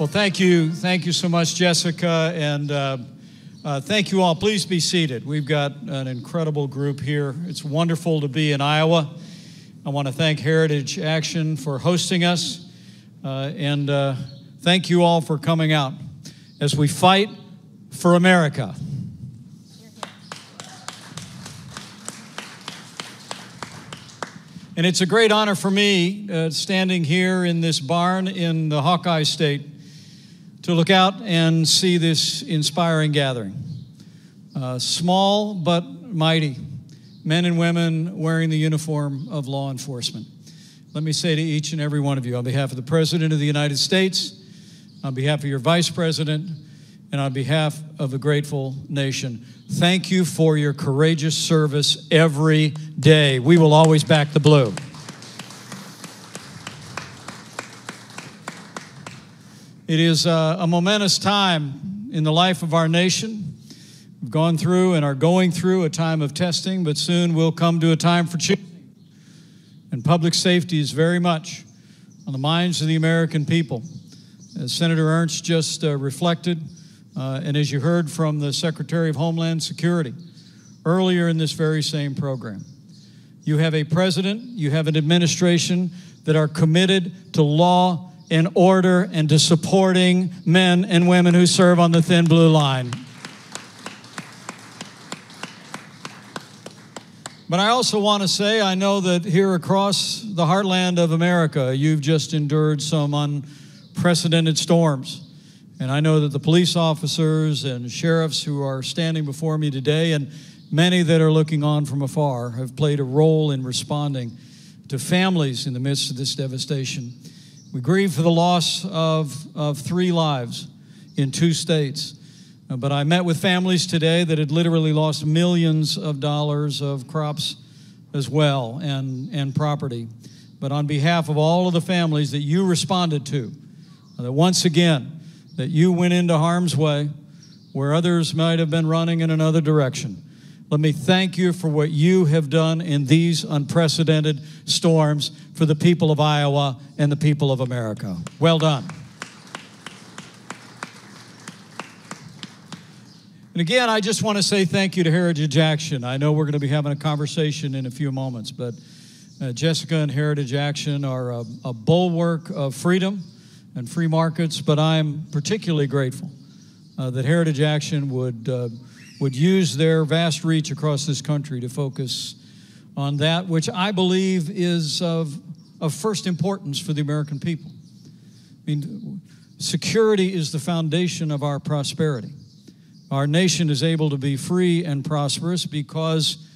Well, thank you. Thank you so much, Jessica, and thank you all. Please be seated. We've got an incredible group here. It's wonderful to be in Iowa. I want to thank Heritage Action for hosting us, and thank you all for coming out as we fight for America. And it's a great honor for me, standing here in this barn in the Hawkeye State, to look out and see this inspiring gathering. Small but mighty, men and women wearing the uniform of law enforcement. Let me say to each and every one of you, on behalf of the President of the United States, on behalf of your Vice President, and on behalf of a grateful nation, thank you for your courageous service every day. We will always back the blue. It is a momentous time in the life of our nation. We've gone through and are going through a time of testing, but soon we'll come to a time for choosing. And public safety is very much on the minds of the American people. As Senator Ernst just reflected, and as you heard from the Secretary of Homeland Security earlier in this very same program, you have a president, you have an administration that are committed to law and order and to supporting men and women who serve on the thin blue line. But I also want to say, I know that here across the heartland of America, you've just endured some unprecedented storms. And I know that the police officers and sheriffs who are standing before me today, and many that are looking on from afar, have played a role in responding to families in the midst of this devastation. We grieve for the loss of 3 lives in 2 states. But I met with families today that had literally lost millions of dollars of crops as well and property. But on behalf of all of the families that you responded to, that once again, that you went into harm's way where others might have been running in another direction, let me thank you for what you have done in these unprecedented storms for the people of Iowa and the people of America. Well done. And again, I just want to say thank you to Heritage Action. I know we're going to be having a conversation in a few moments, but Jessica and Heritage Action are a bulwark of freedom and free markets, but I'm particularly grateful that Heritage Action would use their vast reach across this country to focus on that which I believe is of first importance for the American people. I mean, security is the foundation of our prosperity. Our nation is able to be free and prosperous because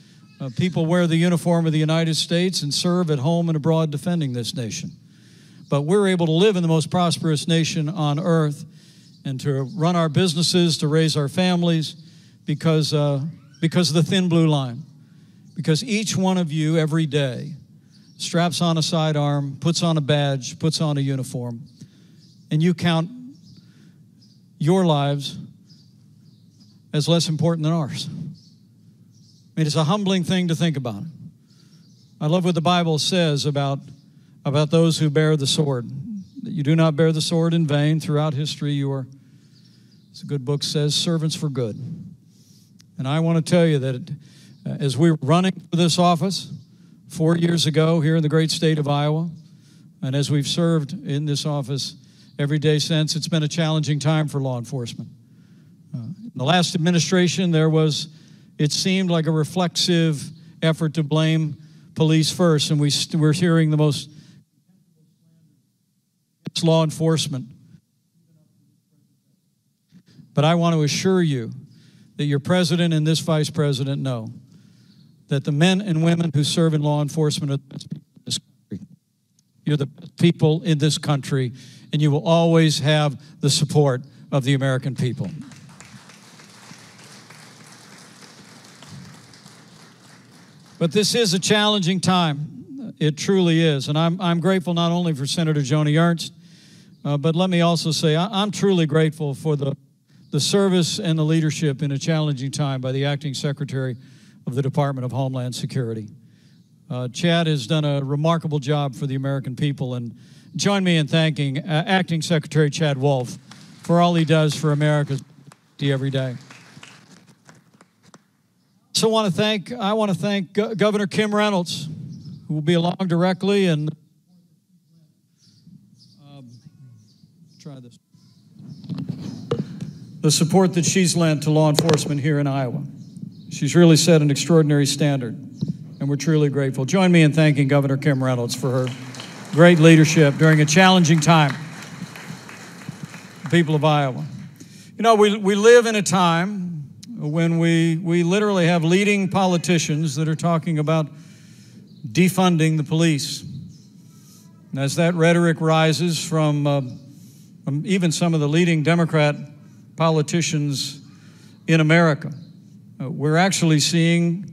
people wear the uniform of the United States and serve at home and abroad defending this nation. But we're able to live in the most prosperous nation on earth and to run our businesses, to raise our families because of the thin blue line. Because each one of you every day straps on a sidearm, puts on a badge, puts on a uniform, and you count your lives as less important than ours. I mean, it's a humbling thing to think about. I love what the Bible says about those who bear the sword, that you do not bear the sword in vain. Throughout history, you are, as a good book says, servants for good. And I want to tell you that as we were running for this office 4 years ago here in the great state of Iowa, and as we've served in this office every day since, it's been a challenging time for law enforcement. In the last administration, it seemed like a reflexive effort to blame police first, and we're hearing the most law enforcement. But I want to assure you that your president and this vice president know that the men and women who serve in law enforcement are the best people in this country. You're the best people in this country, and you will always have the support of the American people. But this is a challenging time. It truly is. And I'm grateful not only for Senator Joni Ernst, but let me also say I'm truly grateful for the service and the leadership in a challenging time by the Acting Secretary of the Department of Homeland Security. Chad has done a remarkable job for the American people, and join me in thanking Acting Secretary Chad Wolf for all he does for America every day. So I want to thank Governor Kim Reynolds, who will be along directly, and try this. The support that she's lent to law enforcement here in Iowa. She's really set an extraordinary standard, and we're truly grateful. Join me in thanking Governor Kim Reynolds for her great leadership during a challenging time. The people of Iowa. You know, we live in a time when we literally have leading politicians that are talking about defunding the police. And as that rhetoric rises from even some of the leading Democrat politicians in America, we're actually seeing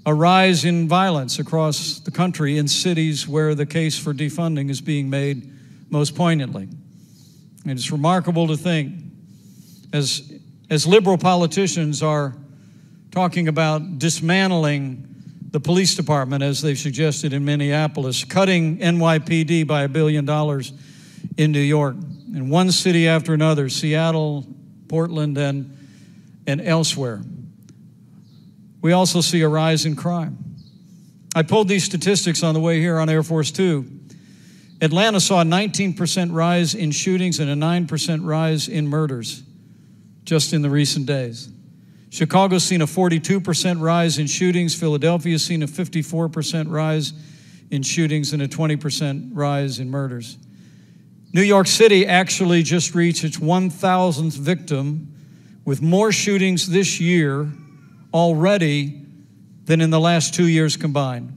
a rise in violence across the country in cities where the case for defunding is being made most poignantly. And it's remarkable to think, as liberal politicians are talking about dismantling the police department, as they've suggested in Minneapolis, cutting NYPD by $1 billion in New York, in one city after another, Seattle, Portland, and elsewhere. We also see a rise in crime. I pulled these statistics on the way here on Air Force Two. Atlanta saw a 19% rise in shootings and a 9% rise in murders just in the recent days. Chicago's seen a 42% rise in shootings. Philadelphia's seen a 54% rise in shootings and a 20% rise in murders. New York City actually just reached its 1,000th victim, with more shootings this year already than in the last 2 years combined.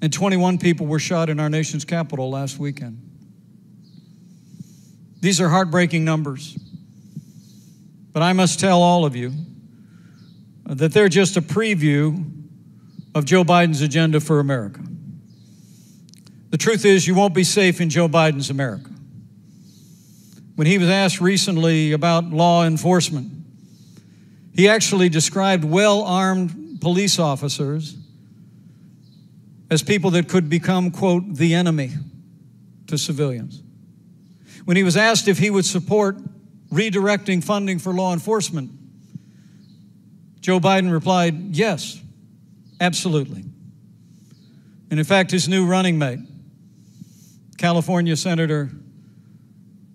And 21 people were shot in our nation's capital last weekend. These are heartbreaking numbers. But I must tell all of you that they're just a preview of Joe Biden's agenda for America. The truth is, you won't be safe in Joe Biden's America. When he was asked recently about law enforcement, he actually described well-armed police officers as people that could become, quote, the enemy to civilians. When he was asked if he would support redirecting funding for law enforcement, Joe Biden replied, yes, absolutely. And in fact, his new running mate, California Senator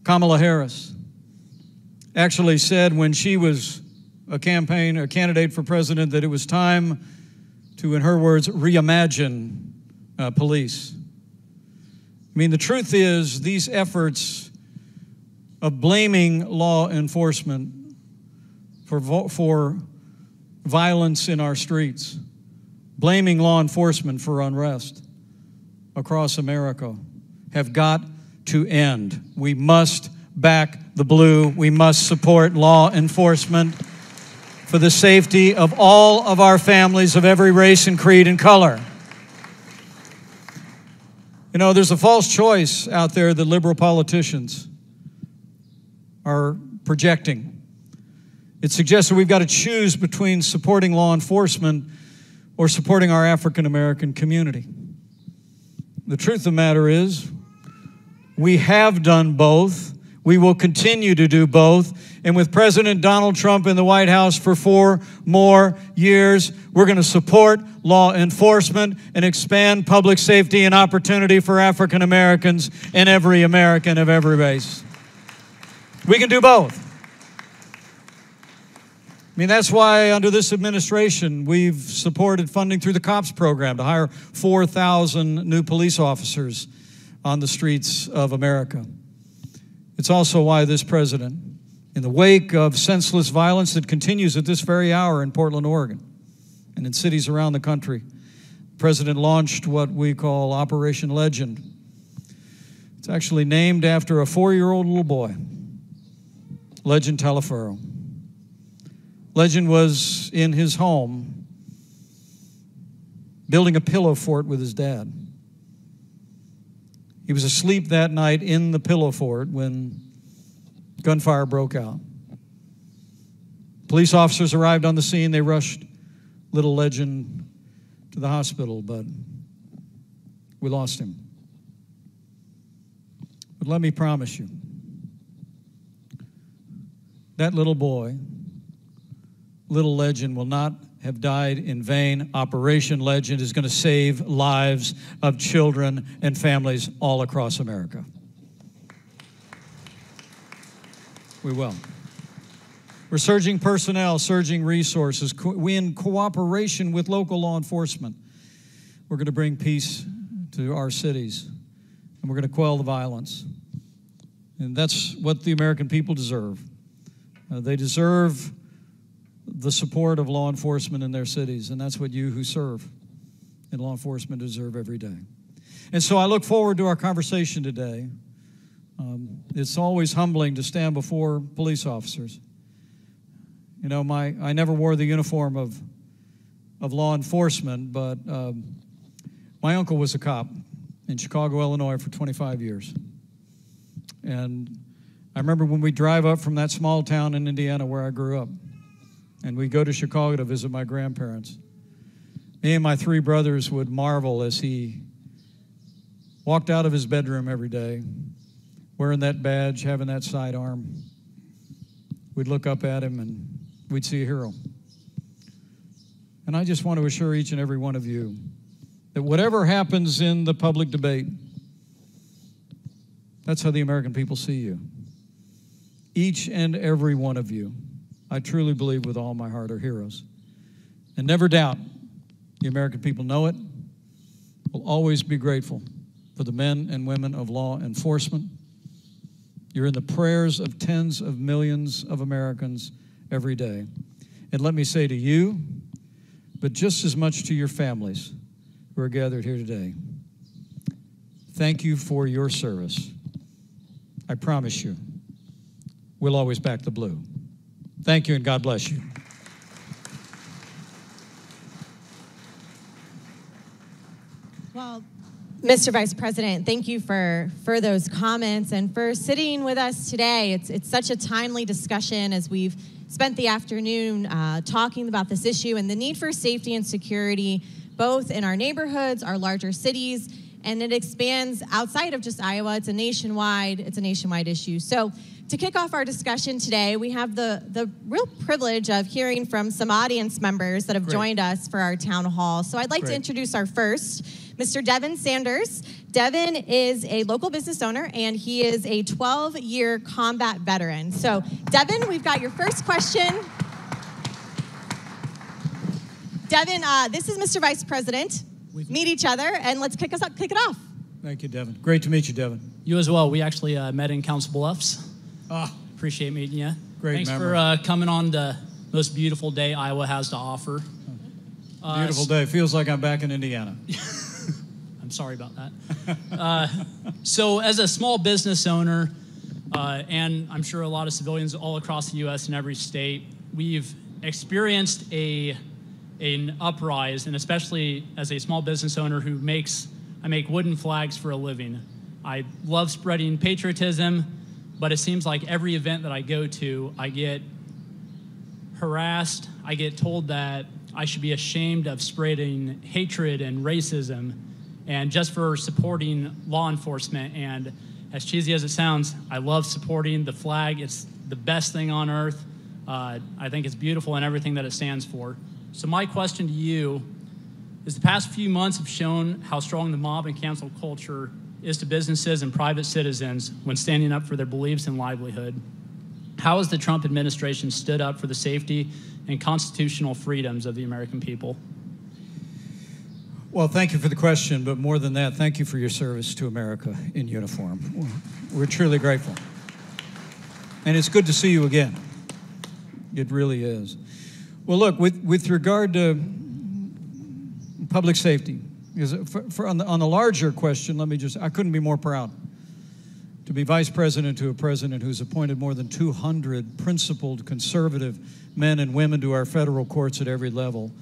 Kamala Harris, actually said when she was a candidate for president, that it was time to, in her words, reimagine police. I mean, the truth is, these efforts of blaming law enforcement for violence in our streets, blaming law enforcement for unrest across America, have got to end. We must back the blue. We must support law enforcement for the safety of all of our families of every race and creed and color. You know, there's a false choice out there that liberal politicians are projecting. It suggests that we've got to choose between supporting law enforcement or supporting our African American community. The truth of the matter is, we have done both. We will continue to do both. And with President Donald Trump in the White House for 4 more years, we're going to support law enforcement and expand public safety and opportunity for African Americans and every American of every race. We can do both. I mean, that's why under this administration, we've supported funding through the COPS program to hire 4,000 new police officers on the streets of America. It's also why this president, in the wake of senseless violence that continues at this very hour in Portland, Oregon, and in cities around the country, the president launched what we call Operation Legend. It's actually named after a 4-year-old little boy, Legend Talifero. Legend was in his home building a pillow fort with his dad. He was asleep that night in the pillow fort when gunfire broke out. Police officers arrived on the scene. They rushed little Legend to the hospital, but we lost him. But let me promise you, that little boy, little Legend, will not have died in vain. Operation Legend is going to save lives of children and families all across America. We will. We're surging personnel, surging resources. We, in cooperation with local law enforcement, we're going to bring peace to our cities, and we're going to quell the violence. And that's what the American people deserve. They deserve the support of law enforcement in their cities, and that's what you who serve in law enforcement deserve every day. And so I look forward to our conversation today. It's always humbling to stand before police officers. You know, I never wore the uniform of law enforcement, but my uncle was a cop in Chicago, Illinois for 25 years. And I remember when we drive up from that small town in Indiana where I grew up, and we go to Chicago to visit my grandparents. Me and my three brothers would marvel as he walked out of his bedroom every day, wearing that badge, having that sidearm. We'd look up at him and we'd see a hero. And I just want to assure each and every one of you that whatever happens in the public debate, that's how the American people see you. Each and every one of you, I truly believe with all my heart, are heroes. And never doubt, the American people know it, will always be grateful for the men and women of law enforcement. You're in the prayers of tens of millions of Americans every day. And let me say to you, but just as much to your families who are gathered here today, thank you for your service. I promise you, we'll always back the blue. Thank you, and God bless you. Well, Mr. Vice President, thank you for those comments and for sitting with us today. It's such a timely discussion as we've spent the afternoon talking about this issue and the need for safety and security, both in our neighborhoods, our larger cities, and it expands outside of just Iowa. It's a nationwide issue. So to kick off our discussion today, we have the real privilege of hearing from some audience members that have joined us for our town hall. So I'd like to introduce our first, Mr. Devin Sanders. Devin is a local business owner, and he is a 12-year combat veteran. So, Devin, we've got your first question. Devin, this is Mr. Vice President. Meet each other, and let's kick it off. Thank you, Devin. Great to meet you, Devin. You as well. We actually met in Council Bluffs. Appreciate meeting you. Great Thanks for coming on the most beautiful day Iowa has to offer. Beautiful day. Feels like I'm back in Indiana. I'm sorry about that. So as a small business owner, and I'm sure a lot of civilians all across the U.S. and every state, we've experienced an uprise, and especially as a small business owner I make wooden flags for a living. I love spreading patriotism, but it seems like every event that I go to, I get harassed. I get told that I should be ashamed of spreading hatred and racism, and just for supporting law enforcement. And as cheesy as it sounds, I love supporting the flag. It's the best thing on earth. I think it's beautiful in everything that it stands for. So my question to you is, the past few months have shown how strong the mob and cancel culture is to businesses and private citizens when standing up for their beliefs and livelihood. How has the Trump administration stood up for the safety and constitutional freedoms of the American people? Well, thank you for the question, but more than that, thank you for your service to America in uniform. We're truly grateful. And it's good to see you again. It really is. Well, look, with regard to public safety, because on the larger question, I couldn't be more proud to be vice president to a president who's appointed more than 200 principled conservative men and women to our federal courts at every level,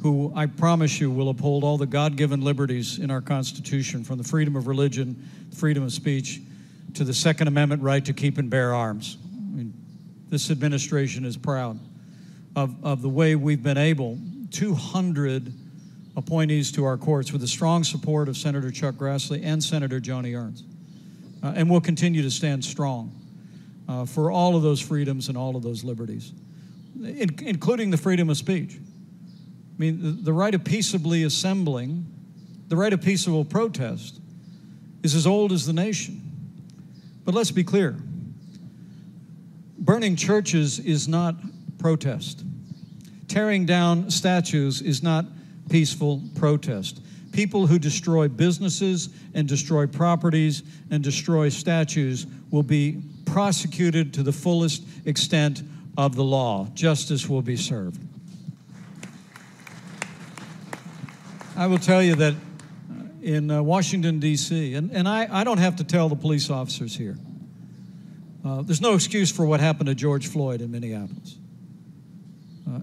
who I promise you will uphold all the God-given liberties in our Constitution, from the freedom of religion, freedom of speech, to the Second Amendment right to keep and bear arms. I mean, this administration is proud of the way we've been able, 200 appointees to our courts with the strong support of Senator Chuck Grassley and Senator Joni Ernst. And we'll continue to stand strong for all of those freedoms and all of those liberties, including the freedom of speech. I mean, the right of peaceably assembling, the right of peaceable protest is as old as the nation. But let's be clear. Burning churches is not protest. Tearing down statues is not peaceful protest. People who destroy businesses and destroy properties and destroy statues will be prosecuted to the fullest extent of the law. Justice will be served. I will tell you that in Washington, D.C., and I don't have to tell the police officers here, there's no excuse for what happened to George Floyd in Minneapolis,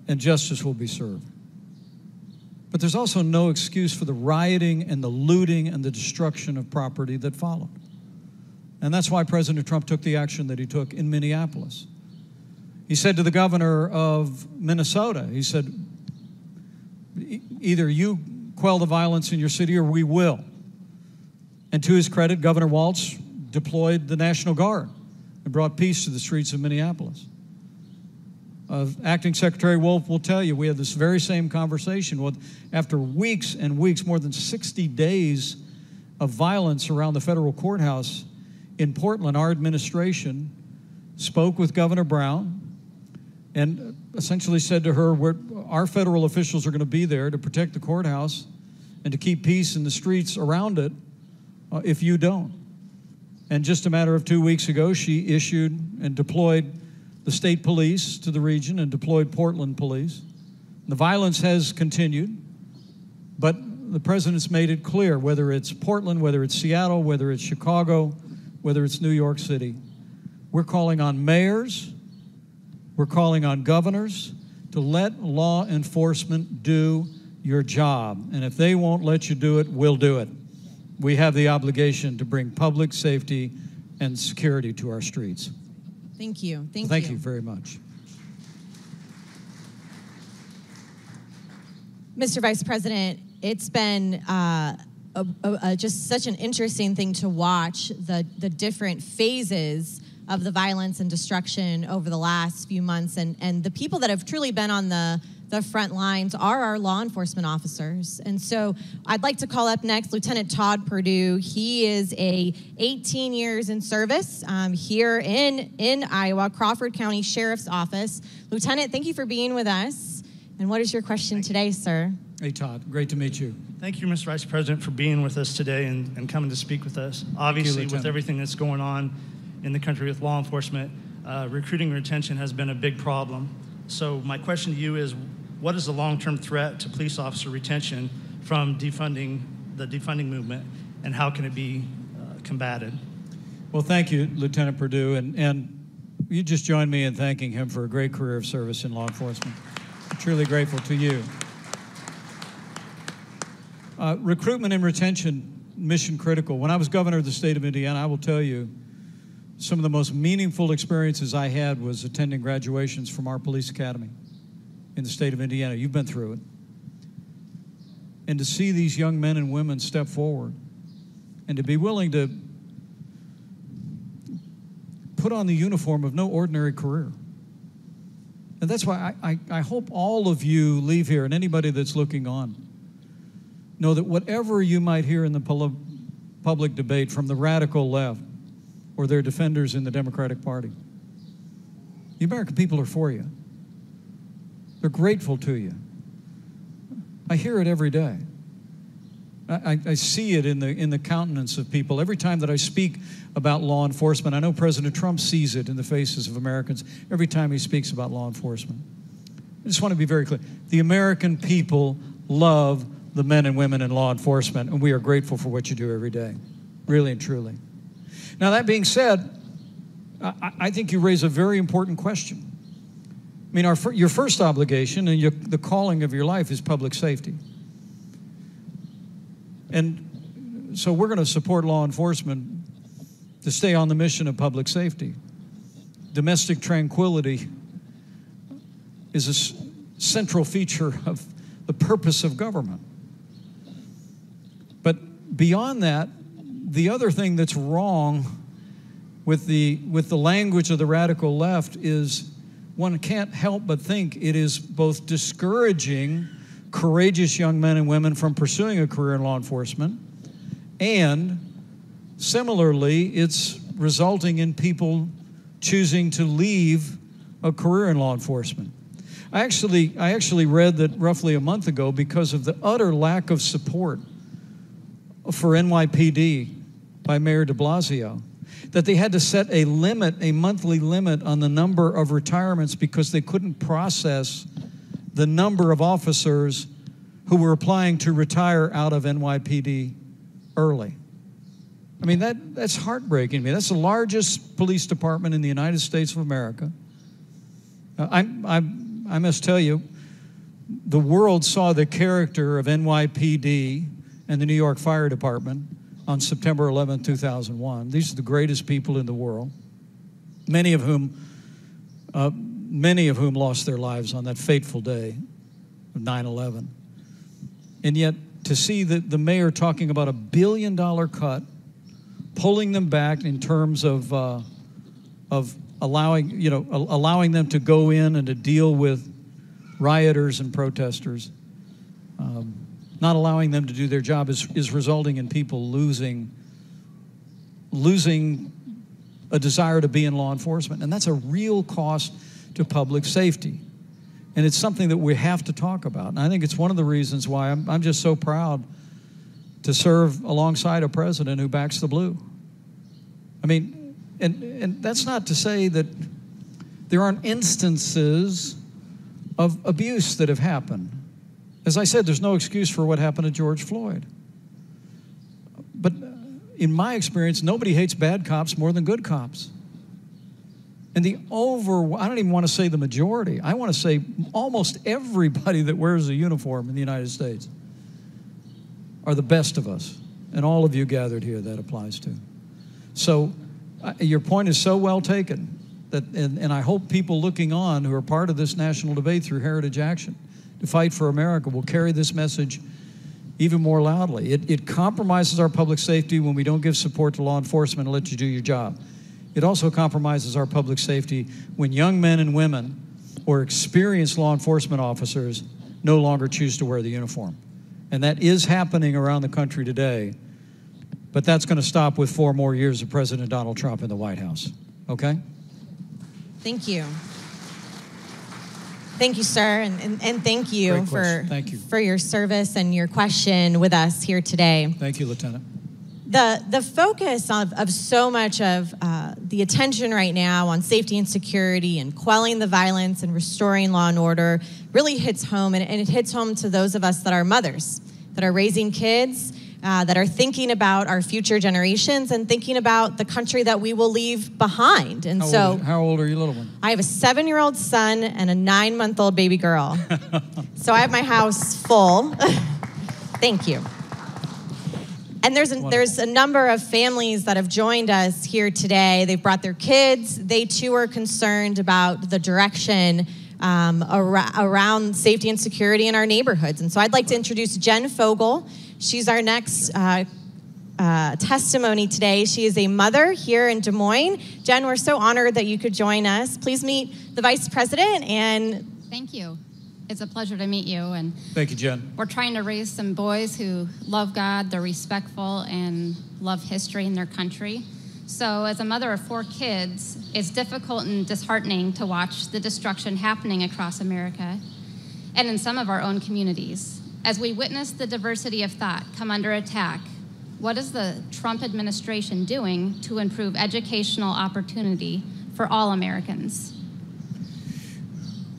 and justice will be served. But there's also no excuse for the rioting and the looting and the destruction of property that followed. And that's why President Trump took the action that he took in Minneapolis. He said to the governor of Minnesota, he said, either you quell the violence in your city or we will. And to his credit, Governor Walz deployed the National Guard and brought peace to the streets of Minneapolis. Acting Secretary Wolf will tell you, we had this very same conversation. After weeks and weeks, more than 60 days of violence around the federal courthouse in Portland, our administration spoke with Governor Brown and essentially said to her, our federal officials are going to be there to protect the courthouse and to keep peace in the streets around it if you don't. And just a matter of 2 weeks ago, she issued and deployed the state police to the region and deployed Portland police. The violence has continued, but the president's made it clear, whether it's Portland, whether it's Seattle, whether it's Chicago, whether it's New York City, we're calling on mayors, we're calling on governors to let law enforcement do your job. And if they won't let you do it, we'll do it. We have the obligation to bring public safety and security to our streets. Thank you. Thank you very much. Mr. Vice President, it's been just such an interesting thing to watch the different phases of the violence and destruction over the last few months. And the people that have truly been on the front lines are our law enforcement officers. And so I'd like to call up next Lieutenant Todd Perdue. He is 18 years in service here in Iowa, Crawford County Sheriff's Office. Lieutenant, thank you for being with us. And what is your question today, sir? Hey, Todd. Great to meet you. Thank you, Mr. Vice President, for being with us today and coming to speak with us. Obviously, with everything that's going on in the country with law enforcement, recruiting and retention has been a big problem. So my question to you is, what is the long-term threat to police officer retention from the defunding movement, and how can it be combated? Well, thank you, Lieutenant Perdue, and you just joined me in thanking him for a great career of service in law enforcement. I'm truly grateful to you. Recruitment and retention, mission critical. When I was governor of the state of Indiana, I will tell you, some of the most meaningful experiences I had was attending graduations from our police academy in the state of Indiana. You've been through it. And to see these young men and women step forward and to be willing to put on the uniform of no ordinary career. And that's why I hope all of you leave here, and anybody that's looking on, know that whatever you might hear in the public debate from the radical left or their defenders in the Democratic Party, the American people are for you. They're grateful to you. I hear it every day. I see it in the countenance of people. Every time that I speak about law enforcement, I know President Trump sees it in the faces of Americans every time he speaks about law enforcement. I just want to be very clear. The American people love the men and women in law enforcement, and we are grateful for what you do every day, really and truly. Now, that being said, I think you raise a very important question. I mean, your first obligation and the calling of your life is public safety. And so we're going to support law enforcement to stay on the mission of public safety. Domestic tranquility is a central feature of the purpose of government. But beyond that, the other thing that's wrong with the language of the radical left is one can't help but think it is both discouraging courageous young men and women from pursuing a career in law enforcement, and similarly, it's resulting in people choosing to leave a career in law enforcement. I actually read that roughly a month ago, because of the utter lack of support for NYPD by Mayor de Blasio, that they had to set a monthly limit on the number of retirements because they couldn't process the number of officers who were applying to retire out of NYPD early. I mean, that's heartbreaking to me. That's the largest police department in the United States of America. I must tell you, the world saw the character of NYPD and the New York Fire Department on September 11, 2001. These are the greatest people in the world, many of whom lost their lives on that fateful day of 9/11. And yet, to see the mayor talking about $1 billion cut, pulling them back in terms of allowing them to go in and to deal with rioters and protesters, not allowing them to do their job is resulting in people losing a desire to be in law enforcement. And that's a real cost to public safety. And it's something that we have to talk about. And I think it's one of the reasons why I'm just so proud to serve alongside a president who backs the blue. I mean, and that's not to say that there aren't instances of abuse that have happened. As I said, there's no excuse for what happened to George Floyd. But in my experience, nobody hates bad cops more than good cops. And I don't even want to say the majority. I want to say almost everybody that wears a uniform in the United States are the best of us. And all of you gathered here, that applies to. So your point is so well taken. And I hope people looking on who are part of this national debate through Heritage Action to Fight for America will carry this message even more loudly. It compromises our public safety when we don't give support to law enforcement and let you do your job. It also compromises our public safety when young men and women or experienced law enforcement officers no longer choose to wear the uniform. And that is happening around the country today, but that's going to stop with 4 more years of President Donald Trump in the White House. Okay? Thank you. Thank you, sir, and thank you for your service and your question with us here today. Thank you, Lieutenant. The focus of so much of the attention right now on safety and security and quelling the violence and restoring law and order really hits home, and it hits home to those of us that are mothers, that are raising kids, that are thinking about our future generations and thinking about the country that we will leave behind. And how old are you, little one? I have a 7-year-old son and a 9-month-old baby girl. So I have my house full. Thank you. And there's a number of families that have joined us here today. They've brought their kids. They too are concerned about the direction around safety and security in our neighborhoods. And so I'd like to introduce Jen Fogel. She's our next testimony today. She is a mother here in Des Moines. Jen, we're so honored that you could join us. Please meet the Vice President. And thank you. It's a pleasure to meet you. And thank you, Jen. We're trying to raise some boys who love God, they're respectful, and love history in their country. So as a mother of 4 kids, it's difficult and disheartening to watch the destruction happening across America and in some of our own communities. As we witness the diversity of thought come under attack, what is the Trump administration doing to improve educational opportunity for all Americans?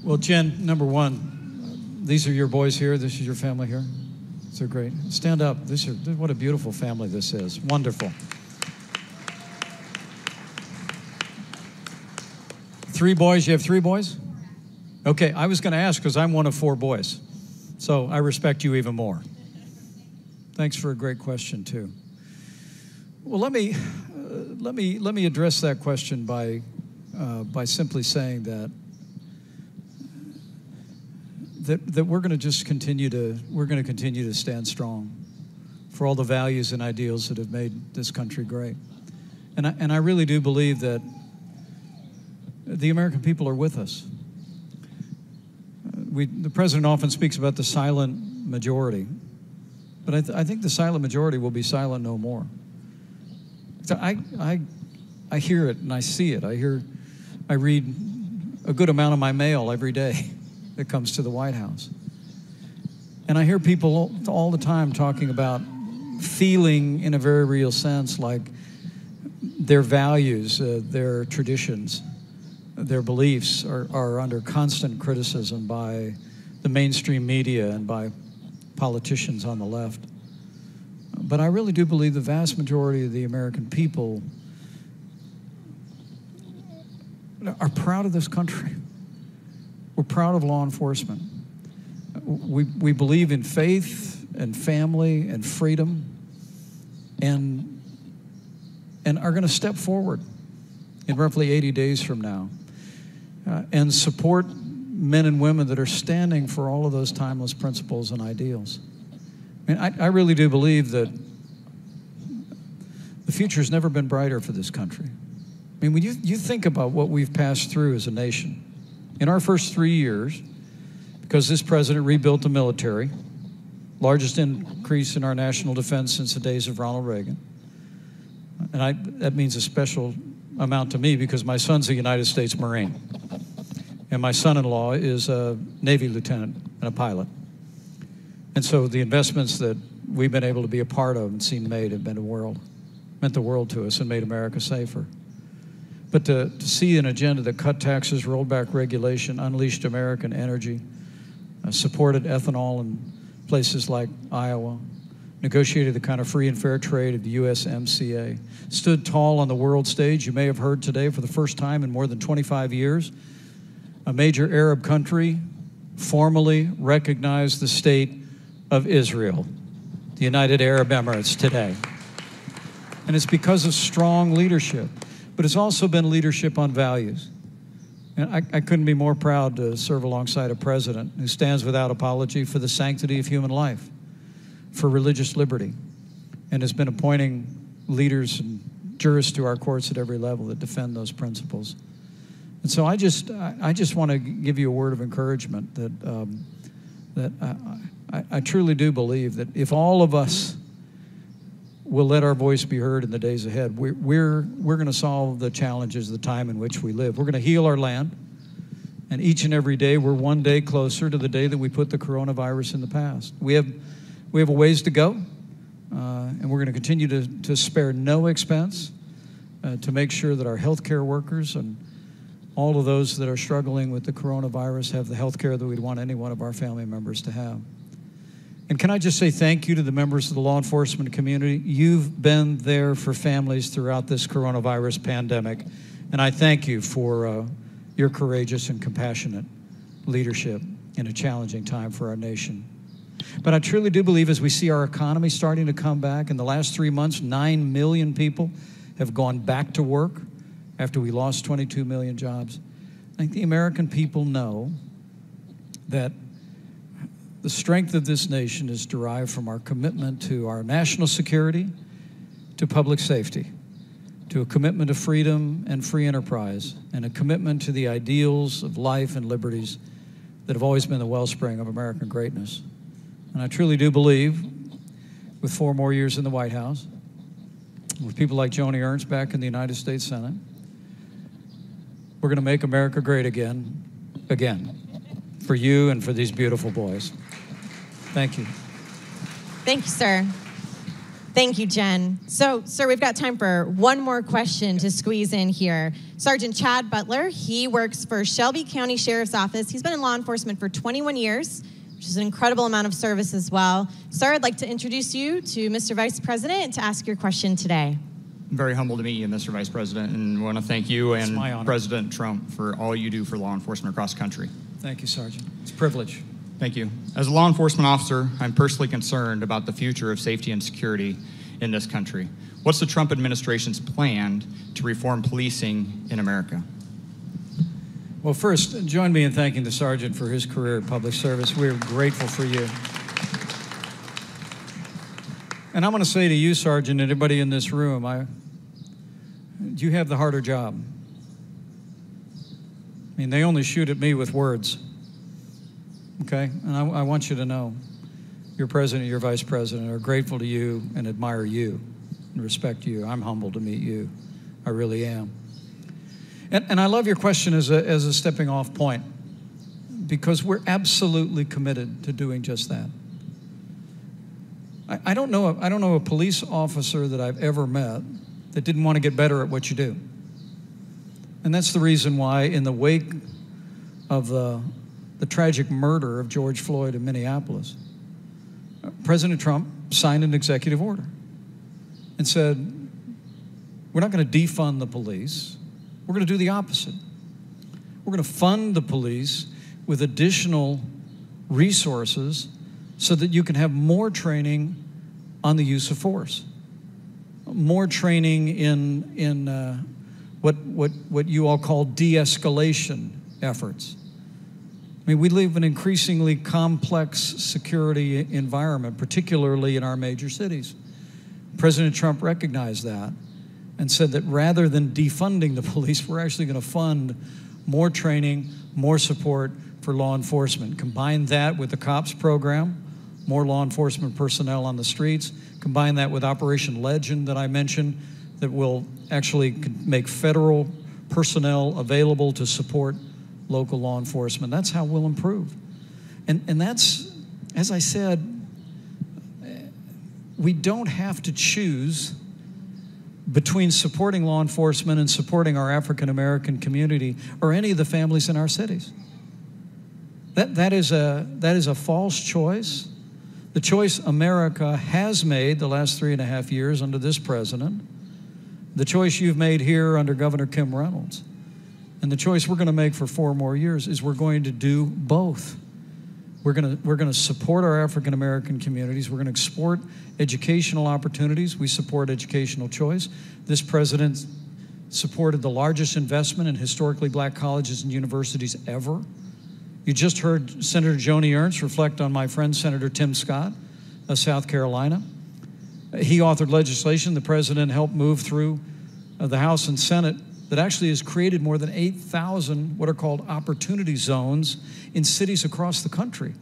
Well, Jen, number one, these are your boys here. This is your family here. They're great. Stand up. What a beautiful family this is. Wonderful. 3 boys. You have 3 boys? Okay, I was going to ask because I'm one of 4 boys. So I respect you even more. Thanks for a great question, too. Well, let me address that question by simply saying that we're going to just continue to stand strong for all the values and ideals that have made this country great. And I really do believe that the American people are with us. The president often speaks about the silent majority, but I think the silent majority will be silent no more. So I hear it and I see it. I read a good amount of my mail every day that comes to the White House. And I hear people all the time talking about feeling in a very real sense like their values, their traditions, their beliefs are under constant criticism by the mainstream media and by politicians on the left. But I really do believe the vast majority of the American people are proud of this country. We're proud of law enforcement. We believe in faith and family and freedom and are going to step forward in roughly 80 days from now and support men and women that are standing for all of those timeless principles and ideals. I mean, I really do believe that the future's never been brighter for this country. I mean, when you think about what we've passed through as a nation, in our first 3 years, because this president rebuilt the military, largest increase in our national defense since the days of Ronald Reagan. And that means a special amount to me because my son's a United States Marine. And my son-in-law is a Navy lieutenant and a pilot. And so the investments that we've been able to be a part of and seen made have meant the world to us and made America safer. But to see an agenda that cut taxes, rolled back regulation, unleashed American energy, supported ethanol in places like Iowa, negotiated the kind of free and fair trade of the USMCA, stood tall on the world stage. You may have heard today for the first time in more than 25 years, a major Arab country formally recognized the state of Israel, the United Arab Emirates today. And it's because of strong leadership, but it's also been leadership on values. And I couldn't be more proud to serve alongside a president who stands without apology for the sanctity of human life, for religious liberty, and has been appointing leaders and jurists to our courts at every level that defend those principles. And so I just want to give you a word of encouragement that I truly do believe that if all of us will let our voice be heard in the days ahead, we're going to solve the challenges of the time in which we live. We're going to heal our land, and each and every day we're one day closer to the day that we put the coronavirus in the past. We have a ways to go, and we're going to continue to spare no expense to make sure that our healthcare workers and all of those that are struggling with the coronavirus have the health care that we'd want any one of our family members to have. And can I just say thank you to the members of the law enforcement community? You've been there for families throughout this coronavirus pandemic, and I thank you for your courageous and compassionate leadership in a challenging time for our nation. But I truly do believe as we see our economy starting to come back, in the last 3 months, 9 million people have gone back to work after we lost 22 million jobs. I think the American people know that the strength of this nation is derived from our commitment to our national security, to public safety, to a commitment to freedom and free enterprise, and a commitment to the ideals of life and liberties that have always been the wellspring of American greatness. And I truly do believe, with 4 more years in the White House, with people like Joni Ernst back in the United States Senate, we're going to make America great again, for you and for these beautiful boys. Thank you. Thank you, sir. Thank you, Jen. So, sir, we've got time for one more question to squeeze in here. Sergeant Chad Butler, he works for Shelby County Sheriff's Office. He's been in law enforcement for 21 years, which is an incredible amount of service as well. Sir, I'd like to introduce you to Mr. Vice President to ask your question today. I'm very humbled to meet you, Mr. Vice President, and want to thank you and President Trump for all you do for law enforcement across the country. Thank you, Sergeant. It's a privilege. Thank you. As a law enforcement officer, I'm personally concerned about the future of safety and security in this country. What's the Trump administration's plan to reform policing in America? Well, first, join me in thanking the Sergeant for his career in public service. We're grateful for you. And I'm going to say to you, Sergeant, and everybody in this room, you have the harder job. I mean, they only shoot at me with words, okay? And I want you to know your president, your vice president are grateful to you and admire you and respect you. I'm humbled to meet you. I really am. And I love your question as a stepping off point, because we're absolutely committed to doing just that. I don't know a police officer that I've ever met that didn't want to get better at what you do. And that's the reason why, in the wake of the tragic murder of George Floyd in Minneapolis, President Trump signed an executive order and said, we're not going to defund the police. We're going to do the opposite. We're going to fund the police with additional resources so that you can have more training on the use of force, more training in what you all call de-escalation efforts. I mean, we live in an increasingly complex security environment, particularly in our major cities. President Trump recognized that and said that rather than defunding the police, we're actually going to fund more training, more support for law enforcement. Combine that with the COPS program, more law enforcement personnel on the streets. Combine that with Operation Legend that I mentioned, that will actually make federal personnel available to support local law enforcement. That's how we'll improve. And that's, as I said, we don't have to choose between supporting law enforcement and supporting our African American community or any of the families in our cities. That is a false choice. The choice America has made the last 3.5 years under this president, the choice you've made here under Governor Kim Reynolds, and the choice we're going to make for 4 more years is we're going to do both. We're going to support our African American communities. We're going to export educational opportunities. We support educational choice. This president supported the largest investment in historically black colleges and universities ever. You just heard Senator Joni Ernst reflect on my friend Senator Tim Scott of South Carolina. He authored legislation the president helped move through the House and Senate that actually has created more than 8,000 what are called opportunity zones in cities across the country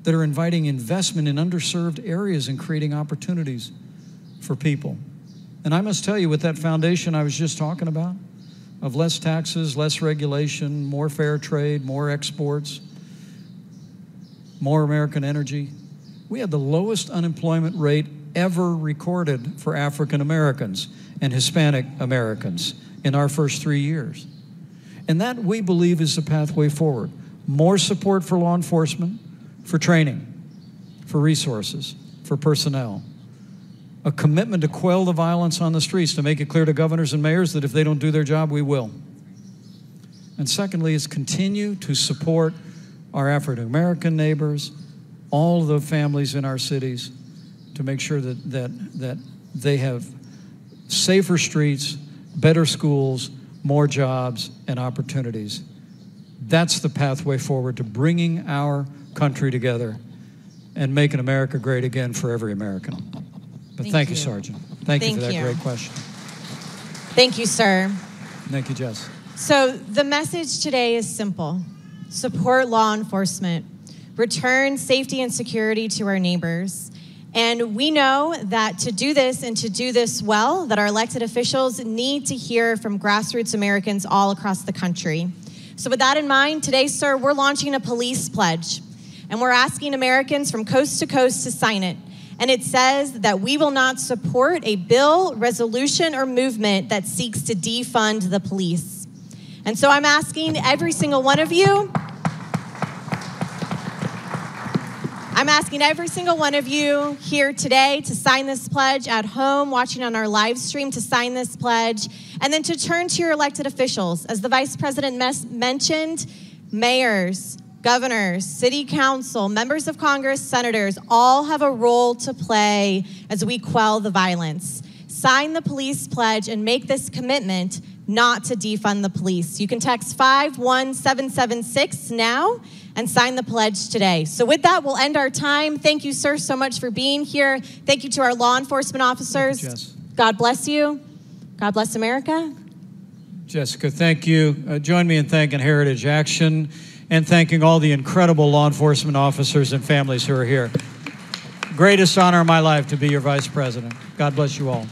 that are inviting investment in underserved areas and creating opportunities for people. And I must tell you, with that foundation I was just talking about, of less taxes, less regulation, more fair trade, more exports, more American energy, we had the lowest unemployment rate ever recorded for African Americans and Hispanic Americans in our first 3 years. And that, we believe, is the pathway forward. More support for law enforcement, for training, for resources, for personnel. A commitment to quell the violence on the streets, to make it clear to governors and mayors that if they don't do their job, we will. And secondly, is continue to support our African American neighbors, all the families in our cities, to make sure that they have safer streets, better schools, more jobs and opportunities. That's the pathway forward to bringing our country together and making America great again for every American. But thank you, Sergeant. Thank you for that great question. Thank you, sir. Thank you, Jess. So the message today is simple. Support law enforcement. Return safety and security to our neighbors. And we know that to do this and to do this well, that our elected officials need to hear from grassroots Americans all across the country. So with that in mind, today, sir, we're launching a police pledge. And we're asking Americans from coast to coast to sign it. And it says that we will not support a bill, resolution, or movement that seeks to defund the police. And so I'm asking every single one of you, here today to sign this pledge, at home, watching on our live stream, to sign this pledge, and then to turn to your elected officials. As the Vice President mentioned, mayors, governors, city council, members of Congress, senators, all have a role to play as we quell the violence. Sign the police pledge and make this commitment not to defund the police. You can text 51776 now and sign the pledge today. So with that, we'll end our time. Thank you, sir, so much for being here. Thank you to our law enforcement officers. Thank you, Jess. God bless you. God bless America. Jessica. Thank you. Join me in thanking Heritage Action and thanking all the incredible law enforcement officers and families who are here. Greatest honor of my life to be your vice president. God bless you all.